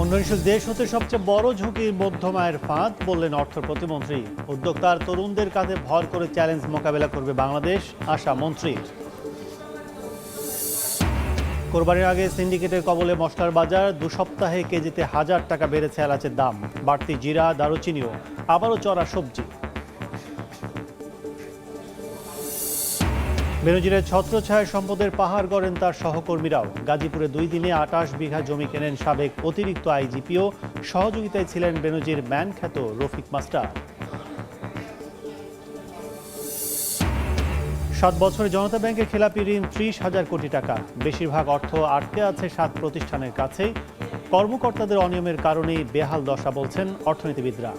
উন্নয়নশীল দেশ হতে সবচেয়ে বড় ঝুঁকি মধ্যম আয়ের ফাঁদ বললেন অর্থ প্রতিমন্ত্রী। উদ্যোক্তার তরুণদের কাঁধে ভর করে চ্যালেঞ্জ মোকাবেলা করবে বাংলাদেশ, আশা মন্ত্রীর। কোরবানির আগে সিন্ডিকেটের কবলে মশলার বাজার, 2 সপ্তাহে কেজিতে 1000 টাকা বেড়েছে এলাচের দাম, বাড়তি জিরা দারুচিনিও, আবারও চড়া সবজি। বেনজিরের ছত্রছায়ায় সম্পদের পাহাড় গড়েন তার সহকর্মীরাও। গাজীপুরে 2 দিনে 28 বিঘা জমি কেনেন সাবেক অতিরিক্ত আইজিপিও। সহযোগিতায় ছিলেন বেনজির ম্যান খ্যাত রফিক মাস্টার। 7 বছরে জনতা ব্যাংকে খেলাপি ঋণ 30,000 কোটি টাকা। বেশিরভাগ অর্থ আটকে আছে 7 প্রতিষ্ঠানের কাছেই। কর্মকর্তাদের অনিয়মের কারণেই বেহাল দশা বলছেন অর্থনীতিবিদরা।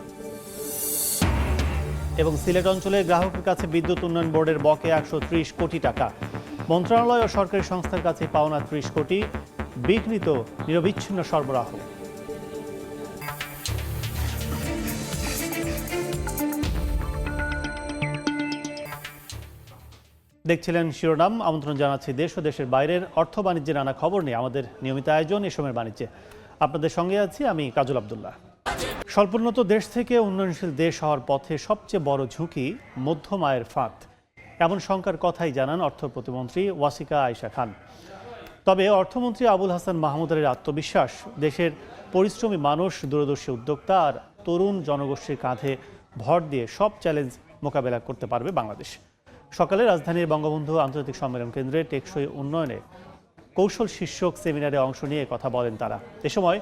এবং সিলেট অঞ্চলে গ্রাহকের কাছে বিদ্যুৎ উন্নয়ন বোর্ডের বকেয়া 130 কোটি টাকা। মন্ত্রণালয় ও সরকারি সংস্থার কাছে পাওনা 30 কোটি, বিঘ্নিত নিরবিচ্ছিন্ন সরবরাহ। দেখছিলেন শিরোনাম। আমন্ত্রণ জানাচ্ছি দেশ ও দেশের বাইরের অর্থ বাণিজ্যের নানা খবর নিয়ে আমাদের নিয়মিত আয়োজন এ সময়ের বাণিজ্যে। আপনাদের সঙ্গে আছি আমি কাজল আব্দুল্লাহ। স্বল্পোন্নত দেশ থেকে উন্নয়নশীল দেশ হওয়ার পথে সবচেয়ে বড় ঝুঁকি মধ্যম আয়ের ফাঁদ, এমন শঙ্কার কথাই জানান অর্থ প্রতিমন্ত্রী ওয়াসিকা আয়েশা খান। তবে অর্থমন্ত্রী আবুল হাসান মাহমুদের আত্মবিশ্বাস, দেশের পরিশ্রমী মানুষ, দূরদর্শী উদ্যোক্তা আর তরুণ জনগোষ্ঠীর কাঁধে ভর দিয়ে সব চ্যালেঞ্জ মোকাবেলা করতে পারবে বাংলাদেশ। সকালে রাজধানীর বঙ্গবন্ধু আন্তর্জাতিক সম্মেলন কেন্দ্রে টেকসই উন্নয়নে কৌশল শীর্ষক সেমিনারে অংশ নিয়ে কথা বলেন তারা। এ সময়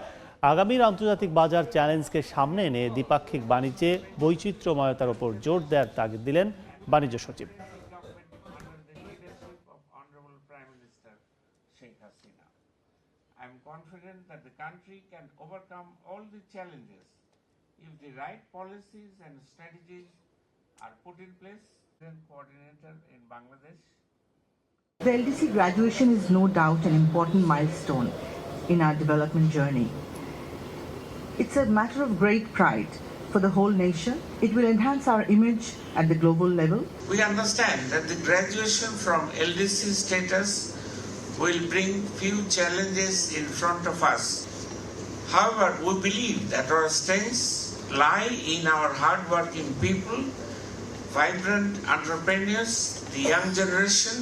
আগামীর আন্তর্জাতিক বাজার চ্যালেঞ্জকে সামনে এনে দ্বিপাক্ষিক বাণিজ্যে বৈচিত্র্যময়তার উপর জোর দেওয়ার তাগিদ দিলেন বাণিজ্য সচিব। The LDC graduation is no doubt an important milestone in our development journey. It's a matter of great pride for the whole nation. It will enhance our image at the global level. We understand that the graduation from LDC status will bring few challenges in front of us. However, we believe that our strengths lie in our hard-working people, vibrant entrepreneurs, the young generation,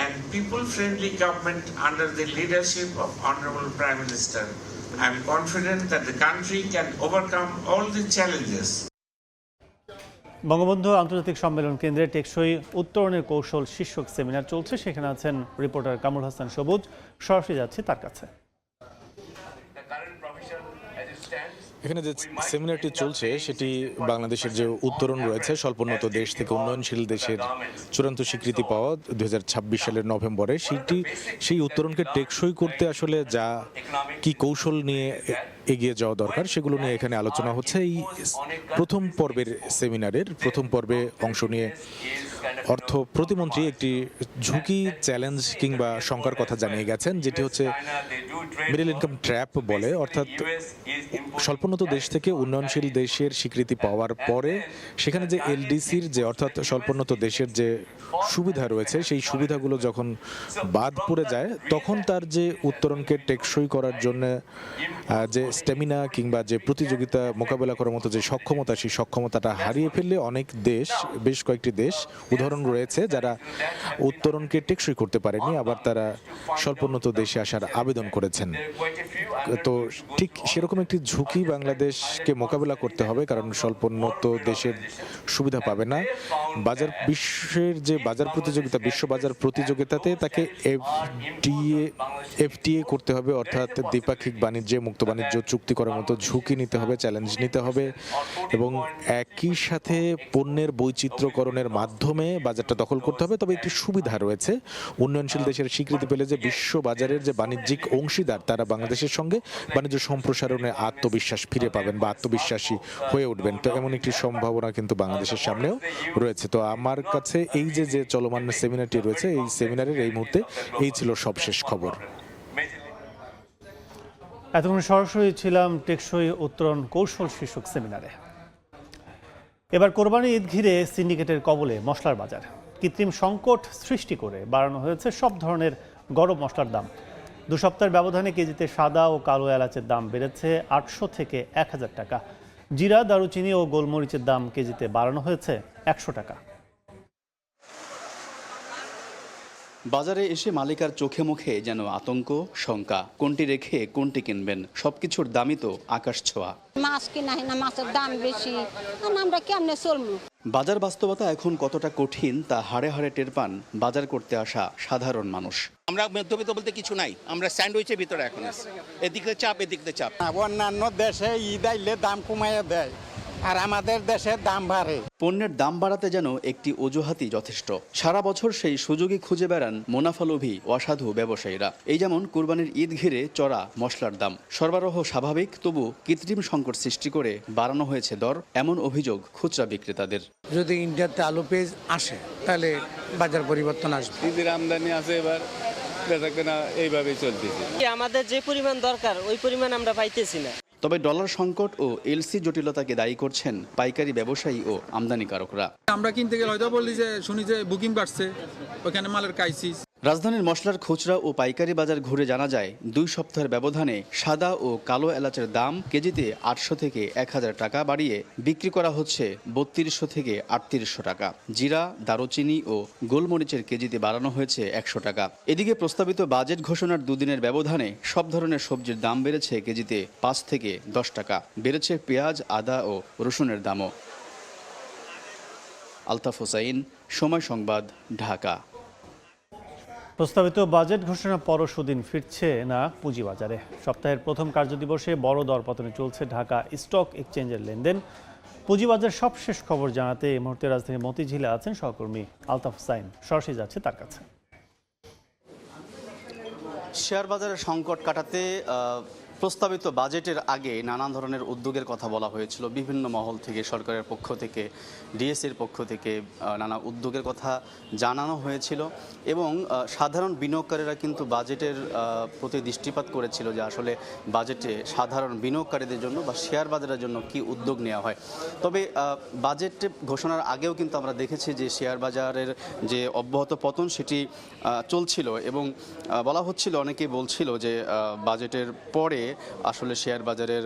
and people-friendly government under the leadership of Honorable Prime Minister. I am confident that the country can overcome all the challenges. Bangabandhu আন্তর্জাতিক সম্মেলন কেন্দ্রে টেকসই উত্তরণের কৌশল শীর্ষক seminar চলছে। সেখানে আছেন রিপোর্টার কামরুল হাসান সবুজ। সরাসরি যাচ্ছি তার কাছে। এখানে যে সেমিনারটি চলছে সেটি বাংলাদেশের যে উত্তরণ রয়েছে স্বল্পোন্নত দেশ থেকে উন্নয়নশীল দেশের চূড়ান্ত স্বীকৃতি পাওয়া 2026 সালের নভেম্বরে, সেই উত্তরণকে টেকসই করতে আসলে যা কি কৌশল নিয়ে এগিয়ে যাওয়া দরকার সেগুলো নিয়ে এখানে আলোচনা হচ্ছে। এই প্রথম পর্বের সেমিনারের প্রথম পর্বে অংশ নিয়ে অর্থ প্রতিমন্ত্রী একটি ঝুঁকি, চ্যালেঞ্জ কিংবা শঙ্কার কথা জানিয়ে গেছেন, যেটি হচ্ছে মিডল ইনকাম ট্র্যাপ বলে। অর্থাৎ স্বল্পোন্নত দেশ থেকে উন্নয়নশীল দেশের স্বীকৃতি পাওয়ার পরে সেখানে যে এলডিসির যে অর্থাৎ স্বল্পোন্নত দেশের যে সুবিধা রয়েছে সেই সুবিধাগুলো যখন বাদ পড়ে যায় তখন তার যে উত্তরণকে টেকসই করার জন্য যে স্ট্যামিনা কিংবা যে প্রতিযোগিতা মোকাবেলা করার মতো যে সক্ষমতা, সেই সক্ষমতাটা হারিয়ে ফেললে অনেক দেশ, বেশ কয়েকটি দেশ উদাহরণ রয়েছে যারা উত্তরণকে টেকসই করতে পারেনি, আবার তারা স্বল্পোন্নত দেশে আসার আবেদন করেছেন। তো ঠিক সেরকম একটি ঝুঁকি বাংলাদেশকে মোকাবেলা করতে হবে, কারণ স্বল্পোন্নত দেশের সুবিধা পাবে না। বিশ্বের যে বাজার প্রতিযোগিতা, বিশ্ব বাজার প্রতিযোগিতাতে তাকে এফটিএ করতে হবে, অর্থাৎ দ্বিপাক্ষিক বাণিজ্যে মুক্ত বাণিজ্য চুক্তি করার মতো ঝুঁকি নিতে হবে, চ্যালেঞ্জ নিতে হবে এবং একই সাথে পণ্যের বৈচিত্র্যকরণের মাধ্যমে বাজারটা দখল করতে হবে। তবে একটি সুবিধা রয়েছে, উন্নয়নশীল দেশের স্বীকৃতি পেলে যে বিশ্ব বাজারের যে বাণিজ্যিক অংশীদার তারা বাংলাদেশের সঙ্গে বাণিজ্য সম্প্রসারণে আত্মবিশ্বাস ফিরে পাবেন বা আত্মবিশ্বাসী হয়ে উঠবেন। তো এমন একটি সম্ভাবনা কিন্তু বাংলাদেশের সামনেও রয়েছে। তো আমার কাছে এই যে চলমান সেমিনারটি রয়েছে, এই সেমিনারের এই মুহূর্তে এই ছিল সবশেষ খবর। এতক্ষণ সরাসরি ছিলাম টেকসই উত্তরণ কৌশল শীর্ষক সেমিনারে। এবার কোরবানি ঈদ ঘিরে সিন্ডিকেটের কবলে মশলার বাজার। কৃত্রিম সংকট সৃষ্টি করে বাড়ানো হয়েছে সব ধরনের গরম মশলার দাম। দু সপ্তাহের ব্যবধানে কেজিতে সাদা ও কালো এলাচের দাম বেড়েছে 800 থেকে 1000 টাকা। জিরা, দারুচিনি ও গোলমরিচের দাম কেজিতে বাড়ানো হয়েছে 100 টাকা। বাজারে এসে মালিকার চোখে মুখে যেন আতঙ্ক, শঙ্কা, কোনটি রেখে কোনটি কিনবেন, সবকিছুর দামই তো আকাশ ছোঁয়া। মাছ কিনা হয় না, মাছের দাম বেশি, আমরা কেমনে চলবো? বাজার বাস্তবতা এখন কতটা কঠিন তা হাড়ে হাড়ে টের পান বাজার করতে আসা সাধারণ মানুষ। আমরা মধ্যবিত্ত বলতে কিছু নাই, আমরা স্যান্ডউইচের ভিতরে এখন আছি। এদিকে চাপ, এদিকে চাপ। অন্যান্য দেশে ঈদ আইলে দাম কমাইয়া দেয়, আর আমাদের দেশে দাম বাড়ে। পণ্যের দাম বাড়াতে যেন একটি অজুহাতই যথেষ্ট। সারা বছর সেই সুযোগই খুঁজে বেড়ান মুনাফালোভী অসাধু ব্যবসায়ীরা। এই যেমন কুরবানির ঈদ ঘিরে চড়া মশলার দাম। সরবরাহ স্বাভাবিক, তবু কৃত্রিম সংকট সৃষ্টি করে বাড়ানো হয়েছে দর, এমন অভিযোগ খুচরা বিক্রেতাদের। যদি ইন্ডিয়াতে আলু পেঁয়াজ আসে তাহলে বাজার পরিবর্তন আসবে। ঈদের আমদানি আছে, এবার বেচাকেনা এইভাবেই চলতেছে। আমাদের যে পরিমাণ দরকার ওই পরিমাণ আমরা পাইতেছি না। তবে ডলার সংকট ও এলসি জটিলতাকে দায়ী করছেন পাইকারি ব্যবসায়ী ও আমদানিকারকরা। আমরা কিনতে গেলে হয়তো বললি যে শুনি যে বুকিং বাড়ছে, ওখানে মালের ক্রাইসিস। রাজধানীর মশলার খুচরা ও পাইকারি বাজার ঘুরে জানা যায় 2 সপ্তাহের ব্যবধানে সাদা ও কালো এলাচের দাম কেজিতে 800 থেকে 1000 টাকা বাড়িয়ে বিক্রি করা হচ্ছে 3200 থেকে 3800 টাকা। জিরা, দারুচিনি ও গোলমরিচের কেজিতে বাড়ানো হয়েছে 100 টাকা। এদিকে প্রস্তাবিত বাজেট ঘোষণার দুদিনের ব্যবধানে সব ধরনের সবজির দাম বেড়েছে কেজিতে 5 থেকে 10 টাকা। বেড়েছে পেঁয়াজ, আদা ও রসুনের দামও। আলতাফ হোসাইন, সময় সংবাদ, ঢাকা। প্রস্তাবিত বাজেট ঘোষণার পরশু দিন ফিরছে না পুঁজিবাজারে। সপ্তাহের প্রথম কার্যদিবসে বড় দরপতনে চলছে ঢাকা স্টক এক্সচেঞ্জের লেনদেন। পুঁজিবাজার সবশেষ খবর জানাতে এই মুহূর্তে রাজধানীর মতিঝিলে আছেন সহকর্মী আলতাফ হোসাইন। সরাসরি যাচ্ছে তার কাছে। শেয়ার বাজারের সংকট কাটাতে প্রস্তাবিত বাজেটের আগে নানান ধরনের উদ্যোগের কথা বলা হয়েছিল। বিভিন্ন মহল থেকে, সরকারের পক্ষ থেকে, ডিএসসির পক্ষ থেকে নানা উদ্যোগের কথা জানানো হয়েছিল এবং সাধারণ বিনিয়োগকারীরা কিন্তু বাজেটের প্রতি দৃষ্টিপাত করেছিল যে আসলে বাজেটে সাধারণ বিনিয়োগকারীদের জন্য বা শেয়ার বাজারের জন্য কি উদ্যোগ নেওয়া হয়। তবে বাজেট ঘোষণার আগেও কিন্তু আমরা দেখেছি যে শেয়ার বাজারের যে অব্যাহত পতন সেটি চলছিল এবং বলা হচ্ছিল, অনেকেই বলছিল যে বাজেটের পরে আসলে শেয়ার বাজারের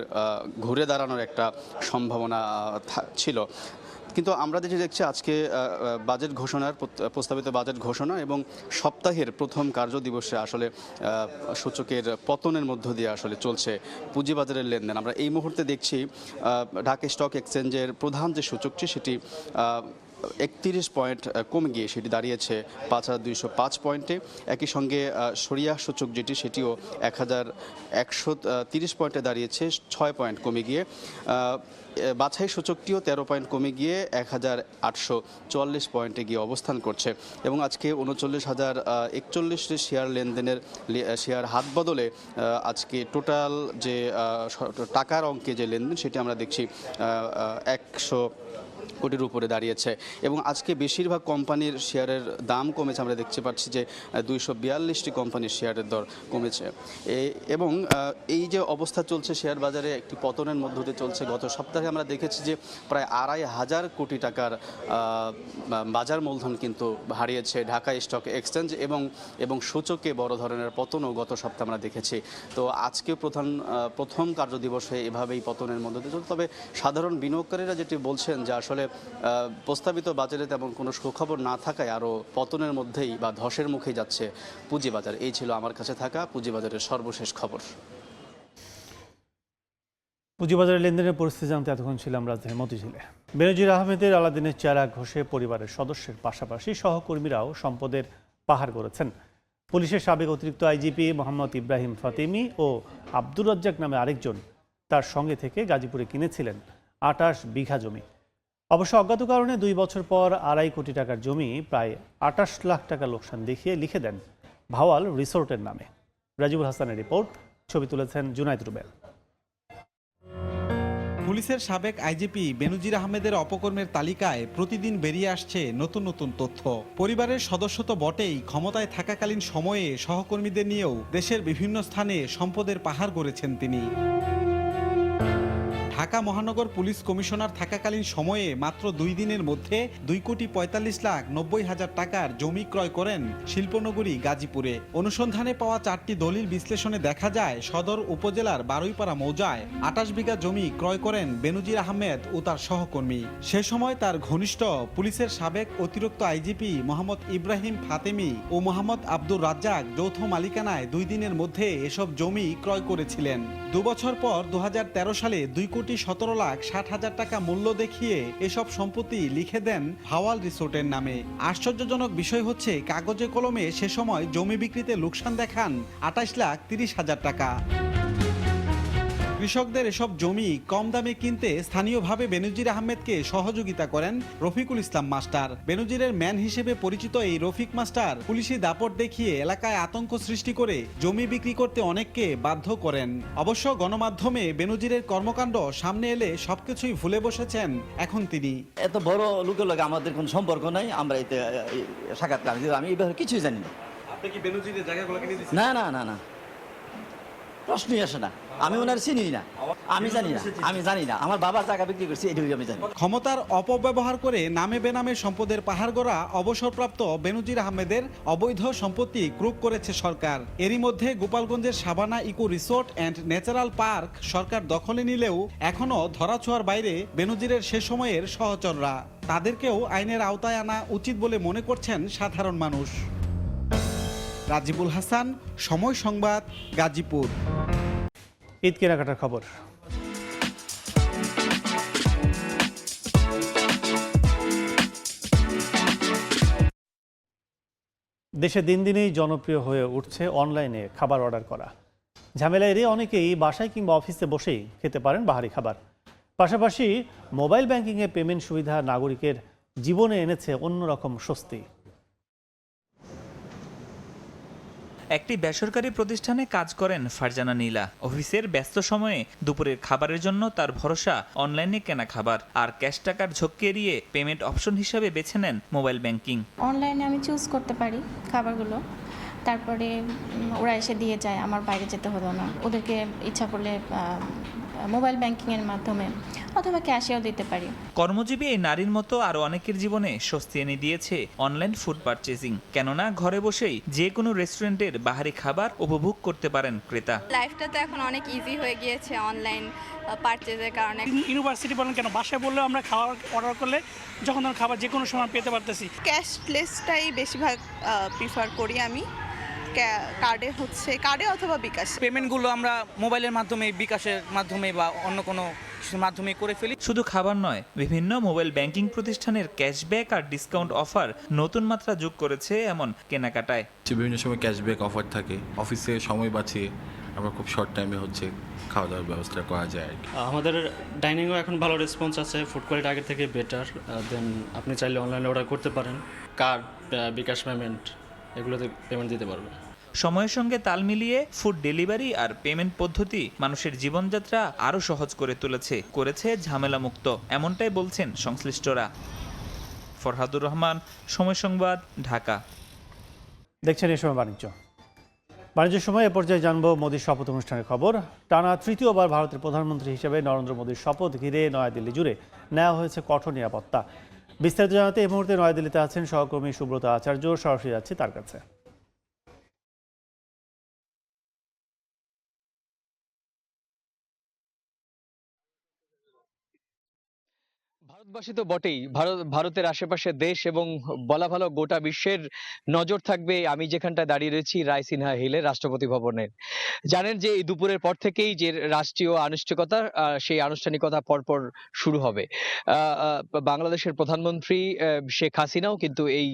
ঘুরে দাঁড়ানোর একটা সম্ভাবনা ছিল। কিন্তু আমরা যেটা দেখছি আজকে বাজেট ঘোষণার প্রস্তাবিত বাজেট ঘোষণা এবং সপ্তাহের প্রথম কার্যদিবসে আসলে সূচকের পতনের মধ্য দিয়ে আসলে চলছে পুঁজিবাজারের লেনদেন। আমরা এই মুহূর্তে দেখছি ঢাকা স্টক এক্সচেঞ্জের প্রধান যে সূচকটি সেটি 31 পয়েন্ট কমে গিয়ে সেটি দাঁড়িয়েছে 5205 পয়েন্টে। একই সঙ্গে সরিয়া সূচক যেটি সেটিও 1130 পয়েন্টে দাঁড়িয়েছে 6 পয়েন্ট কমে গিয়ে। বাছাই সূচকটিও 13 পয়েন্ট কমে গিয়ে 1844 পয়েন্টে গিয়ে অবস্থান করছে এবং আজকে 39,041 শেয়ার লেনদেনের শেয়ার হাত বদলে আজকে টোটাল যে টাকার অঙ্কে যে লেনদেন সেটি আমরা দেখছি 100 কোটির উপরে দাঁড়িয়েছে এবং আজকে বেশিরভাগ কোম্পানির শেয়ারের দাম কমেছে। আমরা দেখতে পাচ্ছি যে 242টি কোম্পানির শেয়ারের দর কমেছে এবং এই যে অবস্থা চলছে শেয়ার বাজারে একটি পতনের মধ্য দিয়ে চলছে। গত সপ্তাহে আমরা দেখেছি যে প্রায় 2,500 কোটি টাকার বাজার মূলধন কিন্তু হারিয়েছে ঢাকা স্টক এক্সচেঞ্জ এবং সূচকে বড় ধরনের পতনও গত সপ্তাহে আমরা দেখেছি। তো আজকে প্রথম কার্যদিবসে এভাবেই পতনের মধ্য দিয়ে চলছে। তবে সাধারণ বিনিয়োগকারীরা যেটি বলছেন যে আসলে প্রস্তাবিত বাজারে তেমন কোনো সুখবর না থাকায় আরও পতনের মধ্যেই বা ধসের মুখেই যাচ্ছে পুঁজিবাজার। এই ছিল আমার কাছে থাকা পুঁজিবাজারের সর্বশেষ খবর। পুঁজিবাজারের লেনদেনের পরিস্থিতি জানতে এতক্ষণ ছিলাম রাজধানীর মতিঝিলে। বেনজির আহমেদের আলাদিনের চেহারা ঘষে পরিবারের সদস্যের পাশাপাশি সহকর্মীরাও সম্পদের পাহাড় গড়েছেন। পুলিশের সাবেক অতিরিক্ত আইজিপি মোহাম্মদ ইব্রাহিম ফাতিমি ও আব্দুর রাজ্জাক নামে আরেকজন তার সঙ্গে থেকে গাজীপুরে কিনেছিলেন 28 বিঘা জমি। অবশ্য অজ্ঞাত কারণে 2 বছর পর 2.5 কোটি টাকার জমি প্রায় 28 লাখ টাকা লোকসান দেখিয়ে লিখে দেন ভাওয়াল রিসোর্টের নামে। রাজিবুল হাসানের রিপোর্ট, ছবি তুলেছেন জুনাইদ রুবেল। পুলিশের সাবেক আইজিপি বেনজির আহমেদের অপকর্মের তালিকায় প্রতিদিন বেরিয়ে আসছে নতুন নতুন তথ্য। পরিবারের সদস্য তো বটেই, ক্ষমতায় থাকাকালীন সময়ে সহকর্মীদের নিয়েও দেশের বিভিন্ন স্থানে সম্পদের পাহাড় গড়েছেন তিনি। ঢাকা মহানগর পুলিশ কমিশনার থাকাকালীন সময়ে মাত্র 2 দিনের মধ্যে 2,45,90,000 টাকার জমি ক্রয় করেন শিল্পনগরী গাজীপুরে। অনুসন্ধানে পাওয়া 4টি দলিল বিশ্লেষণে দেখা যায় সদর উপজেলার বারুইপাড়া মৌজায় 28 বিঘা জমি ক্রয় করেন বেনজির আহমেদ ও তার সহকর্মী। সে সময় তার ঘনিষ্ঠ পুলিশের সাবেক অতিরিক্ত আইজিপি মোহাম্মদ ইব্রাহিম ফাতেমি ও মোহাম্মদ আব্দুর রাজ্জাক যৌথ মালিকানায় 2 দিনের মধ্যে এসব জমি ক্রয় করেছিলেন। 2 বছর পর 2013 সালে 2,17,60,000 টাকা মূল্য দেখিয়ে এসব সম্পত্তি লিখে দেন ভাওয়াল রিসোর্টের নামে। আশ্চর্যজনক বিষয় হচ্ছে কাগজে কলমে সে সময় জমি বিক্রিতে লোকসান দেখান 28,30,000 টাকা। কৃষকদের এসব জমি কম দামে কিনতে স্থানীয়ভাবে বেনজির আহমেদকে সহযোগিতা করেন রফিকুল ইসলাম মাস্টার। বেনজিরের ম্যান হিসেবে পরিচিত এই রফিক মাস্টার পুলিশি দাপট দেখিয়ে এলাকায় আতঙ্ক সৃষ্টি করে জমি বিক্রি করতে অনেককে বাধ্য করেন। অবশ্য গণমাধ্যমে বেনজিরের কর্মকাণ্ড সামনে এলে সবকিছুই ভুলে বসেছেন এখন তিনি। এত বড় লোকের লগে আমাদের কোনো সম্পর্ক নাই, আমরা এতে সাক্ষাৎকার আমি এই ব্যাপারে কিছুই জানি না। আপনি কি বেনজিরের জায়গাগুলো কিনে দিয়েছেন? না না না না, প্রশ্নই আসে না। আমি ওনার চিনি না, আমি জানি না আমার বাবার টাকা বিক্রি করছি, এটুকুই আমি জানি। ক্ষমতার অপব্যবহার করে নামে বেনামে সম্পদের পাহাড় গড়া অবসরপ্রাপ্ত বেনজির আহমেদের অবৈধ সম্পত্তি ক্রুক করেছে সরকার। এরই মধ্যে গোপালগঞ্জের Shabana eco resort and natural park সরকার দখলে নিলেও এখনও ধরাছোঁয়ার বাইরে বেনজিরের সে সময়ের সহচররা। তাদেরকেও আইনের আওতায় আনা উচিত বলে মনে করছেন সাধারণ মানুষ। রাজিবুল হাসান, সময় সংবাদ, গাজীপুর। ঈদ কেনাকাটার খবর। দেশে দিন দিনেই জনপ্রিয় হয়ে উঠছে অনলাইনে খাবার অর্ডার করা। ঝামেলা এড়িয়ে অনেকেই বাসায় কিংবা অফিসে বসেই খেতে পারেন বাহারি খাবার। পাশাপাশি মোবাইল ব্যাংকিংয়ে পেমেন্ট সুবিধা নাগরিকের জীবনে এনেছে অন্যরকম স্বস্তি। একটি বেসরকারি প্রতিষ্ঠানে কাজ করেন ফারজানা নীলা। অফিসের ব্যস্ত সময়ে দুপুরের খাবারের জন্য তার ভরসা অনলাইনে কেনা খাবার, আর ক্যাশ টাকার ঝক্কি এড়িয়ে পেমেন্ট অপশন হিসাবে বেছে নেন মোবাইল ব্যাংকিং। অনলাইনে আমি চুজ করতে পারি খাবারগুলো, তারপরে ওরা এসে দিয়ে যায়, আমার বাইরে যেতে হলো না। ওদেরকে ইচ্ছা করলে মোবাইল ব্যাংকিংয়ের মাধ্যমে অথবা ক্যাশেও দিতে পারি। কর্মজীবী এই নারীর মতো আরও অনেকের জীবনে স্বস্তি এনে দিয়েছে অনলাইন ফুড পারচেজিং। কেননা ঘরে বসেই যে কোনো রেস্টুরেন্টের বাহারি খাবার উপভোগ করতে পারেন ক্রেতা। লাইফটা তো এখন অনেক ইজি হয়ে গিয়েছে অনলাইন পারচেজের কারণে। ইউনিভার্সিটি বলেন কেন, বাসায় বললেও আমরা খাবার অর্ডার করলে যখন খাবার যে কোনো সময় পেতে পারতেছি। ক্যাশলেসটাই বেশিরভাগ প্রিফার করি আমি। কার্ডে অথবা বিকাশ পেমেন্টগুলো আমরা মোবাইলের মাধ্যমে, বিকাশের মাধ্যমে বা অন্য কোনো মাধ্যমে করে ফেলি। শুধু খাবার নয়, বিভিন্ন মোবাইল ব্যাংকিং প্রতিষ্ঠানের ক্যাশব্যাক আর ডিসকাউন্ট অফার নতুন মাত্রা যোগ করেছে এমন কেনাকাটায়। বিভিন্ন সময় ক্যাশব্যাক অফার থাকে, অফিসে সময় বাঁচিয়ে আমরা খুব শর্ট টাইমে খাওয়া দাওয়ার ব্যবস্থা করা যায়। আমাদের ডাইনিংও এখন ভালো রেসপন্স আছে, ফুড কোয়ালিটি আগের থেকে বেটার। দেন আপনি চাইলে অনলাইনে অর্ডার করতে পারেন, কার্ড, বিকাশ পেমেন্ট এগুলোতে পেমেন্ট দিতে পারবেন। সময়ের সঙ্গে তাল মিলিয়ে ফুড ডেলিভারি আর পেমেন্ট পদ্ধতি মানুষের জীবনযাত্রা আরও সহজ করে করেছে ঝামেলামুক্ত, এমনটাই বলছেন সংশ্লিষ্টরা। ফরহাদুর রহমান, সময় সংবাদ, ঢাকা। দেখছেন এই সময় বাণিজ্যের সময়। এ পর্যায়ে জানবো মোদীর শপথ অনুষ্ঠানের খবর। টানা তৃতীয়বার ভারতের প্রধানমন্ত্রী হিসেবে নরেন্দ্র মোদীর শপথ ঘিরে নয়াদিল্লি জুড়ে নেওয়া হয়েছে কঠোর নিরাপত্তা। বিস্তারিত জানাতে এই মুহূর্তে নয়াদিল্লিতে আছেন সহকর্মী সুব্রত আচার্য। সরাসরি যাচ্ছি তার কাছে। ভারতবাসী তো বটেই, ভারতের আশেপাশে দেশ এবং বলা ভালো গোটা বিশ্বের নজর থাকবে আমি যেখানটায় দাঁড়িয়ে রয়েছি রায়সিনহা হিলে রাষ্ট্রপতি ভবনের। জানেন যে এই দুপুরের পর থেকেই যে রাষ্ট্রীয় আনুষ্ঠানিকতা, সেই আনুষ্ঠানিকতা পরপর শুরু হবে। বাংলাদেশের প্রধানমন্ত্রী শেখ হাসিনাও কিন্তু এই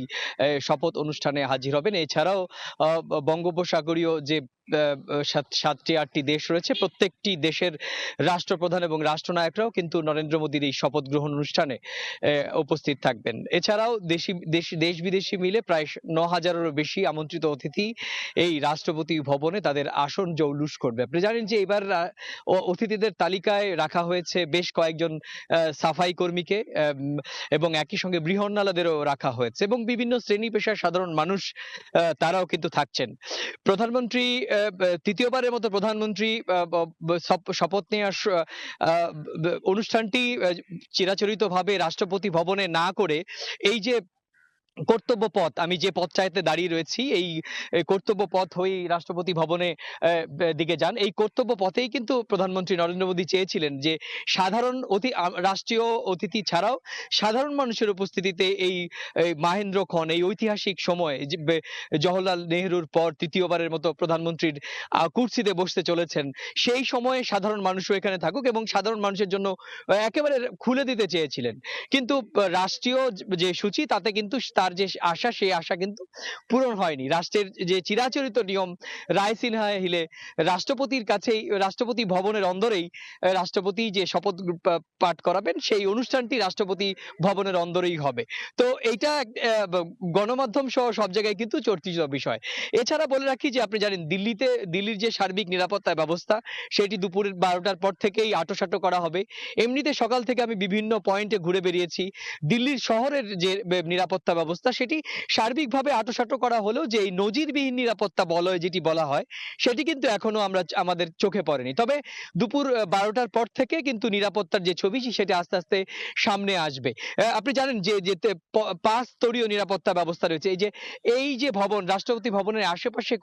শপথ অনুষ্ঠানে হাজির হবেন। এছাড়াও বঙ্গোপসাগরীয় যে 7-8টি দেশ রয়েছে, প্রত্যেকটি দেশের রাষ্ট্রপ্রধান এবং রাষ্ট্রনায়করাও কিন্তু নরেন্দ্র মোদীর এই শপথ গ্রহণ অনুষ্ঠানে উপস্থিত থাকবেন। এছাড়াও দেশ বিদেশি মিলে প্রায় 9,000-এরও বেশি আমন্ত্রিত অতিথি এই রাষ্ট্রপতি ভবনে তাদের আসন জৌলুস করবে। আপনি জানেন যে এবার অতিথিদের তালিকায় রাখা হয়েছে বেশ কয়েকজন সাফাই কর্মীকে এবং একই সঙ্গে বৃহন্নলাদেরও রাখা হয়েছে এবং বিভিন্ন শ্রেণী পেশার সাধারণ মানুষ তারাও কিন্তু থাকছেন। প্রধানমন্ত্রী তৃতীয়বারের মতো প্রধানমন্ত্রী শপথ নেওয়ার অনুষ্ঠানটি চিরাচরিতভাবে রাষ্ট্রপতি ভবনে না করে এই যে কর্তব্য পথ, আমি যে পথ চাইতে দাঁড়িয়ে রয়েছি এই কর্তব্য পথ হয়ে রাষ্ট্রপতি ভবনে দিকে যান। এই কর্তব্য পথেই কিন্তু প্রধানমন্ত্রী নরেন্দ্র মোদী চেয়েছিলেন যে সাধারণ রাষ্ট্রীয় অতিথি ছাড়াও সাধারণ মানুষের উপস্থিতিতে এই মাহেন্দ্রক্ষণ, এই ঐতিহাসিক সময় জওহরলাল নেহরুর পর তৃতীয়বারের মতো প্রধানমন্ত্রীর কুর্সিতে বসতে চলেছেন, সেই সময়ে সাধারণ মানুষও এখানে থাকুক এবং সাধারণ মানুষের জন্য একেবারে খুলে দিতে চেয়েছিলেন। কিন্তু রাষ্ট্রীয় যে সূচি তাতে কিন্তু তার যে আশা, সেই আশা কিন্তু পূরণ হয়নি। রাষ্ট্রের যে চিরাচরিত নিয়ম রায়সিনহা হিলে রাষ্ট্রপতির কাছেই, রাষ্ট্রপতি ভবনের অন্দরেই রাষ্ট্রপতি যে শপথ পাঠ করাবেন সেই অনুষ্ঠানটি রাষ্ট্রপতি ভবনের অন্দরেই হবে। তো এইটা গণমাধ্যম সহ সব জায়গায় কিন্তু চর্চিত বিষয়। এছাড়া বলে রাখি যে আপনি জানেন দিল্লির যে সার্বিক নিরাপত্তা ব্যবস্থা সেটি দুপুর 12টার পর থেকেই আঁটোসাঁটো করা হবে। এমনিতে সকাল থেকে আমি বিভিন্ন পয়েন্টে ঘুরে বেরিয়েছি। দিল্লির শহরের যে নিরাপত্তা ব্যবস্থা সেটি সার্বিকভাবে আঁটোসাঁটো করা হলেও যে এই নজিরবিহীন নিরাপত্তা বলয় যেটি বলা হয় সেটি কিন্তু এখনো আমাদের চোখে পড়েনি। তবে দুপুর 12টার পর থেকে কিন্তু নিরাপত্তার যে ছবি সেটি আস্তে আস্তে সামনে আসবে। আপনি জানেন যে 5 স্তরীয় নিরাপত্তা ব্যবস্থা রয়েছে। এই যে ভবন, রাষ্ট্রপতি ভবনের আশেপাশে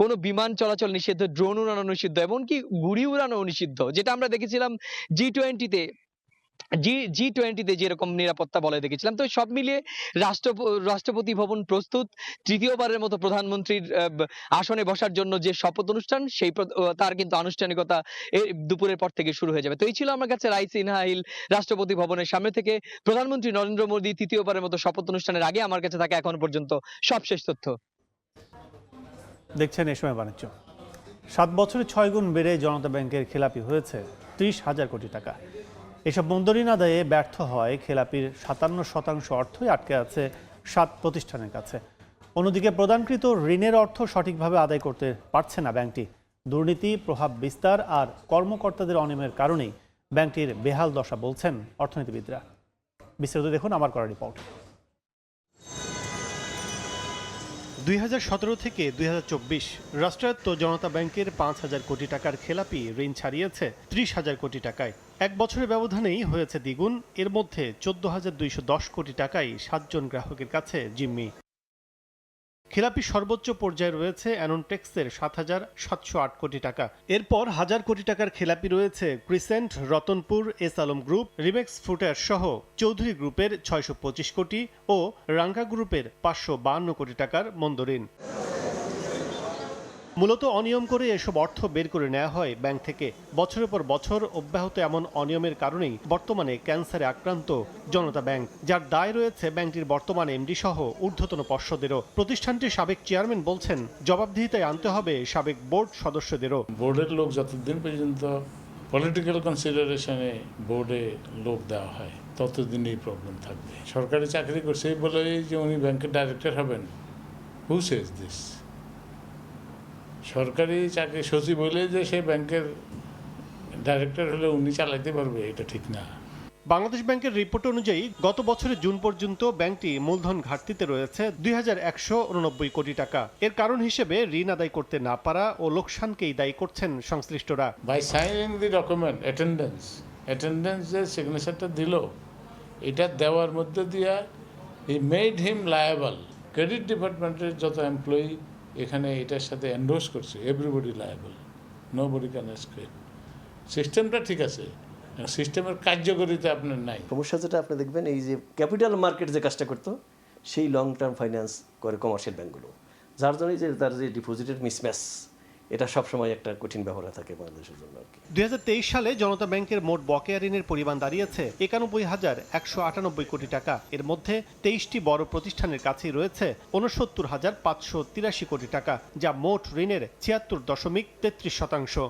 কোনো বিমান চলাচল নিষিদ্ধ, ড্রোন উড়ানো নিষিদ্ধ, এমনকি গুড়ি উড়ানো নিষিদ্ধ, যেটা আমরা দেখেছিলাম G20-তে যেরকম নিরাপত্তা বলে দেখেছিলাম। তো সব মিলিয়ে রাষ্ট্রপতি ভবন প্রস্তুত। তৃতীয়বারের মতো প্রধানমন্ত্রীর আসনে বসার জন্য যে শপথ অনুষ্ঠান তার কিন্তু আনুষ্ঠানিকতা দুপুরের পর থেকে শুরু হয়ে যাবে। তো এই ছিল আমার কাছে রায়সিনহা হিল রাষ্ট্রপতি ভবনের সামনে থেকে প্রধানমন্ত্রী নরেন্দ্র মোদী তৃতীয়বারের মতো শপথ অনুষ্ঠানের আগে আমার কাছে থাকে এখন পর্যন্ত সবশেষ তথ্য। দেখছেন এই সময় বাণিজ্য। 7 বছরে 6 গুণ বেড়ে জনতা ব্যাংকের খেলাপি হয়েছে 30,000 কোটি টাকা। এসব মূলধন আদায়ে ব্যর্থ হয় খেলাপির 57% অর্থই আটকে আছে 7 প্রতিষ্ঠানের কাছে। অন্যদিকে প্রদানকৃত ঋণের অর্থ সঠিকভাবে আদায় করতে পারছে না ব্যাংকটি। দুর্নীতি, প্রভাব বিস্তার আর কর্মকর্তাদের অনিয়মের কারণেই ব্যাংকটির বেহাল দশা বলছেন অর্থনীতিবিদরা। বিস্তারিত দেখুন আমার করা রিপোর্ট। 2017 থেকে 2024 রাষ্ট্রায়ত্ত জনতা ব্যাংকের 5,000 কোটি টাকার খেলাপি ঋণ ছাড়িয়েছে 30,000 কোটি টাকায়। 1 বছরের ব্যবধানেই হয়েছে দ্বিগুণ। এর মধ্যে 14,210 কোটি টাকাই 7 জন গ্রাহকের কাছে জিম্মি। খেলাপি সর্বোচ্চ পর্যায়ে রয়েছে অ্যানোনটেক্সের 7,708 কোটি টাকা। এরপর 1,000 কোটি টাকার খেলাপি রয়েছে Crescent, Ratanpur, S Alam group, Remex footwear সহ চৌধুরী গ্রুপের 625 কোটি ও রাঙ্গা গ্রুপের 552 কোটি টাকার মন্দ ঋণ। মূলত অনিয়ম করে এসব অর্থ বের করে নেওয়া হয় ব্যাংক থেকে। বছরের পর বছর অব্যাহত এমন অনিয়মের কারণেই বর্তমানে ক্যান্সারে আক্রান্ত জনতা ব্যাংক, যার দায় রয়েছে ব্যাংকটির বর্তমান এমডি সহ ঊর্ধ্বতন পর্ষদেরও। প্রতিষ্ঠানটির সাবেক চেয়ারম্যান বলছেন, জবাবদিহিতায় আনতে হবে সাবেক বোর্ড সদস্যদেরও। বোর্ডের লোক যতদিন পর্যন্ত পলিটিক্যাল কনসিডারেশনে বোর্ডে লোক দেওয়া হয় ততদিনই প্রবলেম থাকবে। সরকারি চাকরি করছে বলে যে উনি ব্যাংকের ডাইরেক্টর হবেন, হু সেজ দিস? সরকারি চাকরি সচিব বলে যে সে ব্যাংকের ডাইরেক্টর হলে উনি চালাতে পারবে, এটা ঠিক না। বাংলাদেশ ব্যাংকের রিপোর্ট অনুযায়ী গত বছরের জুন পর্যন্ত ব্যাংকটি মূলধন ঘাটতিতে রয়েছে 2,189 কোটি টাকা। এর কারণ হিসেবে ঋণ আদায় করতে না পারা ও লোকসানকেই দায়ী করছেন সংশ্লিষ্টরা। By signing the document attendance যে সিগনেচারটা দিল, এটা দেওয়ার মধ্যে দিয়া he made him liable. Credit ডিপার্টমেন্টের যত এমপ্লয়ি এখানে এটার সাথে এন্ডোর্স করছে, everybody liable, nobody can escape. সিস্টেমটা ঠিক আছে, সিস্টেমের কার্যকারিতা আপনার নাই। সমস্যা যেটা আপনি দেখবেন, এই যে ক্যাপিটাল মার্কেট যে কাজটা করতো সেই লং টার্ম ফাইন্যান্স করে কমার্শিয়াল ব্যাঙ্কগুলো, যার জন্য যে তার যে ডিপোজিটের মিসম্যাচ, এটা সবসময় একটা কঠিন ব্যাপার থাকে বাংলাদেশের জন্য আর কি। 2023 সালে জনতা ব্যাংকের মোট বকেয়া ঋণের পরিমাণ দাঁড়িয়েছে 91,198 কোটি টাকা। এর মধ্যে 23টি বড় প্রতিষ্ঠানের কাছেই রয়েছে 69,583 কোটি টাকা, যা মোট ঋণের 76.33%।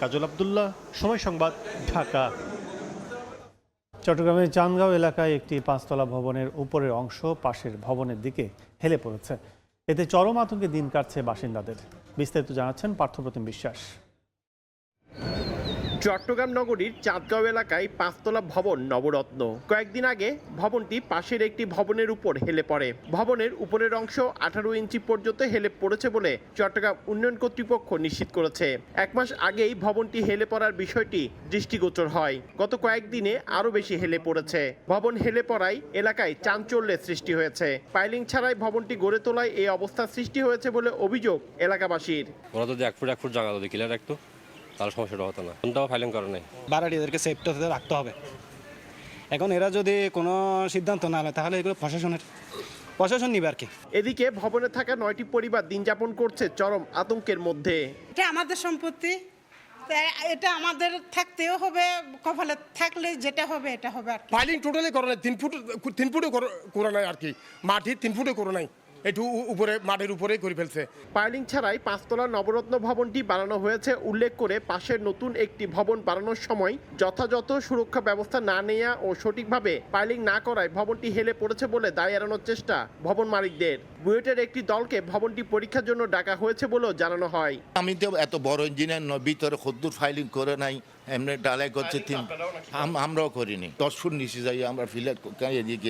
কাজল আব্দুল্লাহ, সময় সংবাদ, ঢাকা। চট্টগ্রামের চান্দগাঁও এলাকায় একটি 5তলা ভবনের উপরের অংশ পাশের ভবনের দিকে হেলে পড়েছে। এতে চরম আতঙ্কে দিন কাটছে বাসিন্দাদের। বিস্তারিত জানাচ্ছেন পার্থপ্রতিম বিশ্বাস। চট্টগ্রাম নগরীর চাঁদগাঁও এলাকায় 5তলা ভবন নবরত্ন। কয়েকদিন আগে ভবনটি পাশের একটি ভবনের উপর হেলে পড়ে। ভবনের উপরের অংশ 18 ইঞ্চি পর্যন্ত হেলে পড়েছে বলে চট্টগ্রাম উন্নয়ন কর্তৃপক্ষ নিশ্চিত করেছে। 1 মাস আগেই ভবনটি হেলে পড়ার বিষয়টি দৃষ্টিগোচর হয়। গত কয়েকদিনে আরও বেশি হেলে পড়েছে। ভবন হেলে পড়ায় এলাকায় চাঞ্চল্যের সৃষ্টি হয়েছে। পাইলিং ছাড়াই ভবনটি গড়ে তোলায় এই অবস্থা সৃষ্টি হয়েছে বলে অভিযোগ এলাকাবাসীর। ওরা যদি 1 ফুট জায়গা যদি ক্লিয়ার রাখতো তাহলে সমস্যাটা হতো না। কোনটাও ফাইলিং করে নাই। ভাড়াটিয়াদেরকে সেফটিতে রাখতে হবে। এখন এরা যদি কোনো সিদ্ধান্ত না নেয় তাহলে এগুলো প্রশাসন নিবে আর কি। এদিকে ভবনে থাকা 9টি পরিবার দিন যাপন করছে চরম আতঙ্কের মধ্যে। এটা আমাদের সম্পত্তি, এটা আমাদের থাকতেও হবে, কপালে থাকলে যেটা হবে এটা হবে আর কি। ফাইলিং টোটালি করে নাই, 3 ফুটও করে নাই আর কি, মাটি 3 ফুটও করে নাই, একটু উপরে মাটির উপরেই করে ফেলছে। পাইলিং ছাড়াই 5তলা নবরত্ন ভবনটি বানানো হয়েছে উল্লেখ করে পাশের নতুন একটি ভবন বানানোর সময় যথাযথ সুরক্ষা ব্যবস্থা না নেওয়া ও সঠিকভাবে পাইলিং না করায় ভবনটি হেলে পড়েছে বলে দায় এড়ানোর চেষ্টা ভবন মালিকদের। বুয়েটের একটি দলকে ভবনটি পরীক্ষার জন্য ডাকা হয়েছে বলেও জানানো হয়। আমি তো এত বড় ইঞ্জিনিয়ার ভিতরে খদ্দুর ফাইলিং করে নাই, এমনি ডালাই করছে, আমরাও করিনি। 10 ফুট নিচে যাই আমরা ফিলার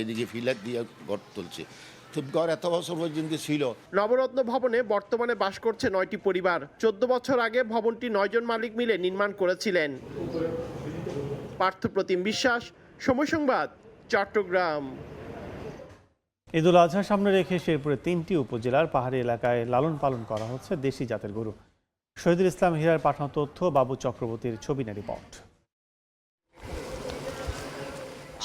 এদিকে ফিলার দিয়ে ঘর তুলছি। এত বছর পর্যন্ত ছিল। নবরত্ন ভবনে বর্তমানে বাস করছে 9টি পরিবার। 14 বছর আগে ভবনটি 9 জন মালিক মিলে নির্মাণ করেছিলেন। পার্থপ্রতিম বিশ্বাস, সময় সংবাদ, চট্টগ্রাম। ঈদুল আজহা সামনে রেখে শেরপুরে 3টি উপজেলার পাহাড়ি এলাকায় লালন পালন করা হচ্ছে দেশি জাতের গরু। শহীদুল ইসলাম হীরার পাঠানো তথ্য, বাবু চক্রবর্তীর ছবি নিয়ে রিপোর্ট।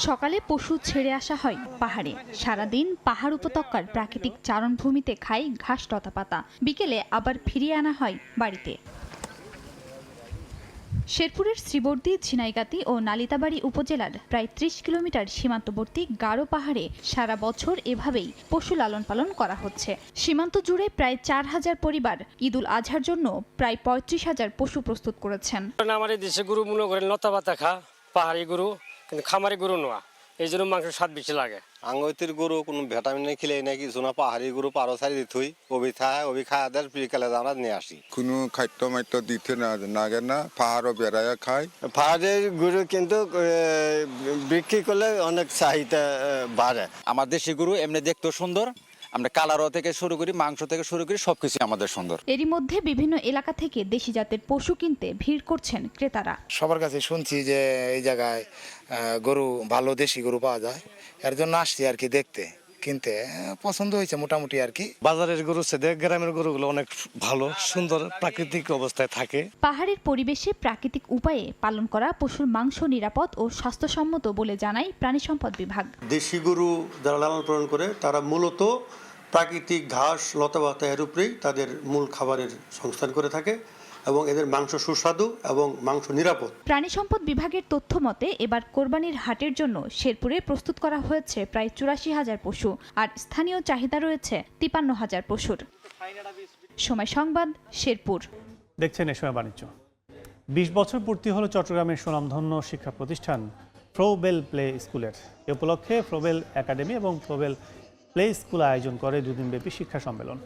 সকালে পশু ছেড়ে আসা হয় পাহাড়ে। সারাদিন পাহাড় উপত্যকার প্রাকৃতিক চারণভূমিতে খায় ঘাস লতাপাতা। বিকেলে আবার ফিরিয়ে আনা হয় বাড়িতে। শেরপুরের শ্রীবর্দী, ঝিনাইগাতি ও নালিতাবাড়ী উপজেলার প্রায় 30 কিলোমিটার সীমান্তবর্তী গারো পাহাড়ে সারা বছর এভাবেই পশু লালন পালন করা হচ্ছে। সীমান্ত জুড়ে প্রায় 4000 পরিবার ঈদুল আজহার জন্য প্রায় 35,000 পশু প্রস্তুত করেছেন। আমাদের দেশে গরু মনে করেন লতাপাতা খা, পাহাড়ি গরু, কিন্তু খামারি গরু নোয়া, এই জন্য মাংস স্বাদ বেশি লাগে। আঙ্গতির গরু কোনো ভিটামিন খেলে নাকি কিছু না, পাহাড়ি গরু পারো সারি দিতই ওবি খায় বিকালে আমরা নিয়ে আসি। কোনো খাদ্য মাত্য দিতে লাগে না, পাহাড়ও বেড়ায় খায়। পাহাড়ের গরু কিন্তু বিক্রি করলে অনেক চাহিদা বাড়ে। আমার দেশি গরু এমনি দেখতেও সুন্দর, আমরা কালারও থেকে শুরু করি, মাংস থেকে শুরু করি, সবকিছু আমাদের সুন্দর। এরই মধ্যে বিভিন্ন এলাকা থেকে দেশি জাতের পশু কিনতে ভিড় করছেন ক্রেতারা। সবার কাছে শুনছি যে এই জায়গায় গরু ভালো দেশি গরু পাওয়া যায়, এর জন্য আসছি আর কি দেখতে, কিনতে পছন্দ হয়েছে মোটামুটি আর কি। বাজারের গরু চেয়ে গ্রামের গরুগুলো অনেক ভালো, সুন্দর প্রাকৃতিক অবস্থায় থাকে। পাহাড়ের পরিবেশে প্রাকৃতিক উপায়ে পালন করা পশুর মাংস নিরাপদ ও স্বাস্থ্যসম্মত বলে জানায় প্রাণী সম্পদ বিভাগ। দেশি গরু যারা লালন পালন করে তারা মূলত প্রাকৃতিক ঘাস লতাপাতা এর উপরেই তাদের মূল খাবারের সংস্থান করে থাকে এবং এদের মাংস সুস্বাদু এবং মাংস নিরাপদ। প্রাণী সম্পদ বিভাগের তথ্য মতে এবার কোরবানির হাটের জন্য শেরপুরে প্রস্তুত করা হয়েছে প্রায় 84,000 পশু, আর স্থানীয় চাহিদা রয়েছে 53,000 পশুর। সময় সংবাদ, শেরপুর। দেখছেন এ সময় বাণিজ্য। 20 বছর পূর্তি হলো চট্টগ্রামের সুনামধন্য শিক্ষা প্রতিষ্ঠান ফ্রোবেল প্লে স্কুলের। এ উপলক্ষে ফ্রোবেল একাডেমি এবং ফ্রোবেল প্লে স্কুল আয়োজন করে 2 দিনব্যাপী শিক্ষা সম্মেলন।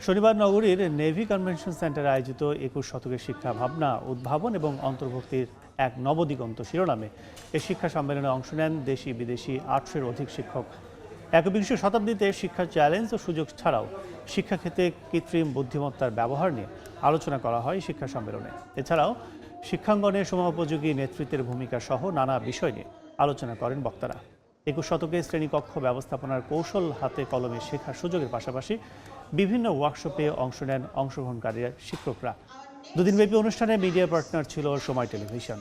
শনিবার নগরীর নেভি কনভেনশন সেন্টারে আয়োজিত 21 শতকের শিক্ষা ভাবনা, উদ্ভাবন এবং অন্তর্ভুক্তির এক নবদিগন্ত শিরোনামে এই শিক্ষা সম্মেলনে অংশ নেন দেশি বিদেশি 800-এর অধিক শিক্ষক। 21শ শতাব্দীতে শিক্ষার চ্যালেঞ্জ ও সুযোগ ছাড়াও শিক্ষাক্ষেত্রে কৃত্রিম বুদ্ধিমত্তার ব্যবহার নিয়ে আলোচনা করা হয় শিক্ষা সম্মেলনে। এছাড়াও শিক্ষাঙ্গনে সময়োপযোগী নেতৃত্বের ভূমিকা সহ নানা বিষয় নিয়ে আলোচনা করেন বক্তারা। 21 শতকে শ্রেণীকক্ষ ব্যবস্থাপনার কৌশল হাতে কলমে শেখার সুযোগের পাশাপাশি বিভিন্ন ওয়ার্কশপে অংশ নেন অংশগ্রহণকারী শিক্ষকরা। 2 দিনব্যাপী অনুষ্ঠানে মিডিয়া পার্টনার ছিল সময় টেলিভিশন।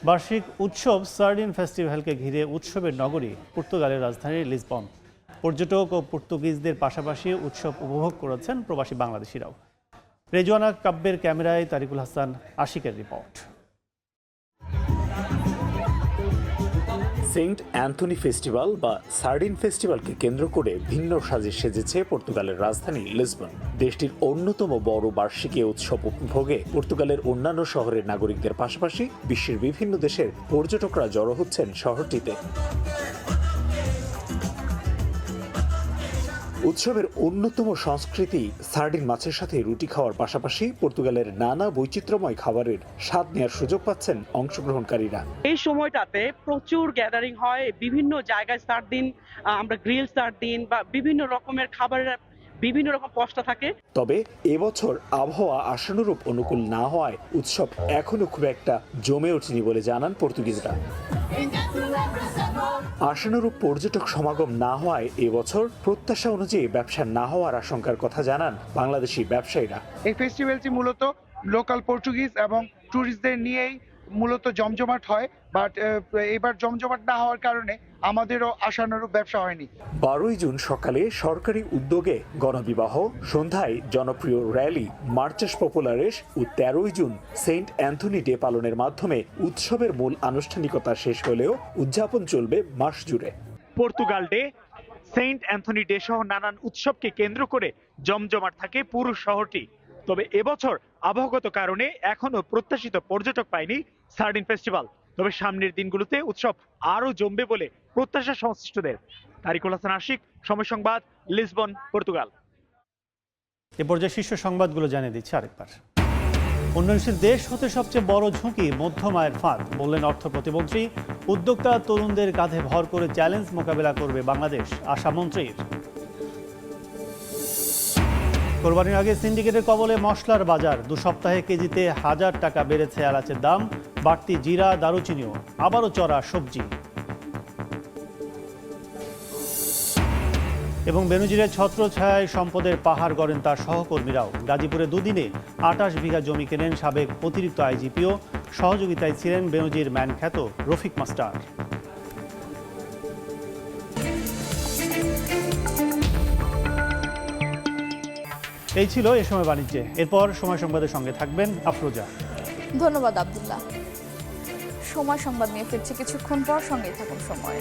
বার্ষিক উৎসব সার্ডিন ফেস্টিভ্যালকে ঘিরে উৎসবের নগরী পর্তুগালের রাজধানী লিসবন। পর্যটক ও পর্তুগিজদের পাশাপাশি উৎসব উপভোগ করেছেন প্রবাসী বাংলাদেশিরাও। রেজওয়ানা কাব্যের ক্যামেরায় তারিকুল হাসান আশিকের রিপোর্ট। সেন্ট অ্যান্থনি ফেস্টিভ্যাল বা সার্ডিন ফেস্টিভ্যালকে কেন্দ্র করে ভিন্ন সাজে সেজেছে পর্তুগালের রাজধানী লিসবন। দেশটির অন্যতম বড় বার্ষিকী উৎসব উপভোগে পর্তুগালের অন্যান্য শহরের নাগরিকদের পাশাপাশি বিশ্বের বিভিন্ন দেশের পর্যটকরা জড়ো হচ্ছেন শহরটিতে। উৎসবের অন্যতম সংস্কৃতি সার্ডিন মাছের সাথে রুটি খাওয়ার পাশাপাশি পর্তুগালের নানা বৈচিত্র্যময় খাবারের স্বাদ নেওয়ার সুযোগ পাচ্ছেন অংশগ্রহণকারীরা। এই সময়টাতে প্রচুর গ্যাদারিং হয়, বিভিন্ন জায়গায় সার্ডিন, আমরা গ্রিল সার্ডিন বা বিভিন্ন রকমের খাবারের বিভিন্ন রকম পস্তা থাকে। তবে এবছর আবহাওয়া আশানুরূপ অনুকূল না হওয়ায় উৎসব এখনো খুব একটা জমে ওঠেনি বলে জানান পর্তুগিজরা। আশানুরূপ পর্যটক সমাগম না হওয়ায় এবছর প্রত্যাশা অনুযায়ী ব্যবসা না হওয়ার আশঙ্কার কথা জানান বাংলাদেশি ব্যবসায়ীরা। এই ফেস্টিভ্যালটি মূলত লোকাল পর্তুগিজ এবং ট্যুরিস্টদের নিয়েই মূলত জমজমাট হয়, বাট এবার জমজমাট না হওয়ার কারণে আমাদেরও আশানুরূপ ব্যবসা হয়নি। 12 জুন সকালে সরকারি উদ্যোগে গণবিবাহ, সন্ধ্যায় জনপ্রিয় র্যালি মার্চেস পপুলারেস ও 13 জুন সেন্ট অ্যান্থনি ডে পালনের মাধ্যমে উৎসবের মূল আনুষ্ঠানিকতা শেষ হলেও উদযাপন চলবে মাস জুড়ে। Portugal day, saint Anthony day সহ নানান উৎসবকে কেন্দ্র করে জমজমাট থাকে পুরো শহরটি। তবে এবছর আবহাওয়াগত কারণে এখনো প্রত্যাশিত পর্যটক পায়নি সার্ডিন ফেস্টিভ্যাল। তবে সামনের দিনগুলোতে উৎসব আরো জমবে বলে প্রত্যাশা সংশ্লিষ্টদের। তারিকুল হাসান আশিক, সময় সংবাদ, লিসবন, পর্তুগাল। এ পর্যায়ে শীর্ষ সংবাদগুলো জানিয়ে দিচ্ছি আরেকবার। উন্নয়নশীল দেশ হতে সবচেয়ে বড় ঝুঁকি মধ্যম আয়ের ফাঁদ, বললেন অর্থ প্রতিমন্ত্রী। উদ্যোক্তা তরুণদের কাঁধে ভর করে চ্যালেঞ্জ মোকাবেলা করবে বাংলাদেশ, আশামন্ত্রীর। কোরবানির আগে সিন্ডিকেটের কবলে মশলার বাজার, 2 সপ্তাহে কেজিতে 1000 টাকা বেড়েছে এলাচের দাম, বাড়তি জিরা, দারুচিনিও, আবারও চড়া সবজি। এবং বেনজিরের ছত্রছায়ায় সম্পদের পাহাড় গড়েন তার সহকর্মীরাও। গাজীপুরে দুদিনে 28 বিঘা জমি কেনেন সাবেক অতিরিক্ত আইজিপিও, সহযোগিতায় ছিলেন বেনজির ম্যান খ্যাত রফিক মাস্টার। এই ছিল এ সময় বাণিজ্যে। এরপর সময় সংবাদের সঙ্গে থাকবেন আফরোজা। ধন্যবাদ আব্দুল্লাহ। সময় সংবাদ নিয়ে ফিরছি কিছুক্ষণ পর, সঙ্গেই থাকুন সময়।